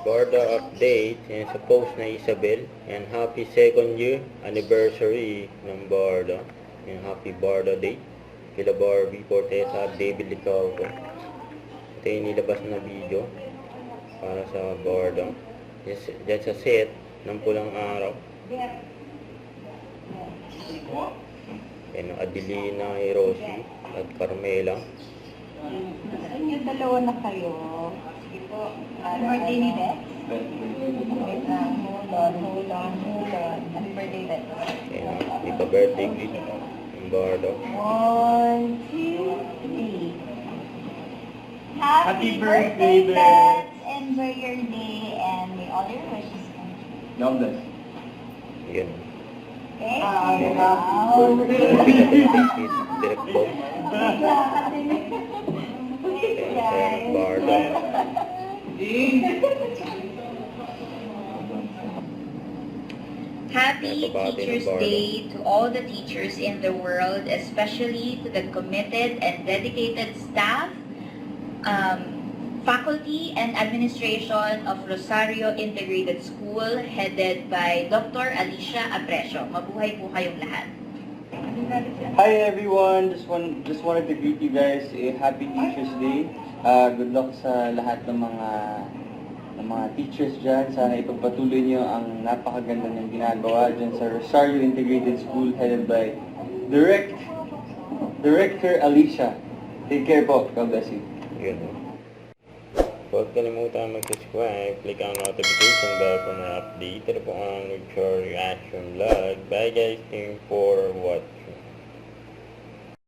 Barda update and sa post na Isabel and happy second year anniversary ng Barda and happy Barda Day kila Barbie Fortesa at David Licauco. Ito yung nilabas na video para sa Barda. Diyan sa set ng pulang araw. Yan ang Adelina, Hiroshi at Carmela. Yung dalawa na kayo. Sige po. Birthday ni Dex? Wait lang. Hold on. Happy birthday, Dex. Yan ang iba birthday greet ng Barda. 1, 2, 3. Happy birthday, Dex! Enjoy your day and may all your wishes come true. God bless. Yan. Okay? Direct Bob. Yan ang Barda. Happy Napabati ng Teachers Barda. Day to all the teachers in the world, especially to the committed and dedicated staff, faculty, and administration of Rosario Integrated School headed by Dr. Alicia Aprecio. Mabuhay po kayong lahat. Hi everyone, just wanted to greet you guys a happy Teachers Day. Good luck sa lahat ng mga teachers dyan. Sana ipagpatuloy niyo ang napakaganda niyong ginagawa dyan sa Rosario Integrated School headed by Director Alicia. Take care po. God bless you. Yun. Huwag kalimutan mag-subscribe, click ang notification bell para na update po ang Luchor Reaction Vlog. Bye guys, thank you for watching.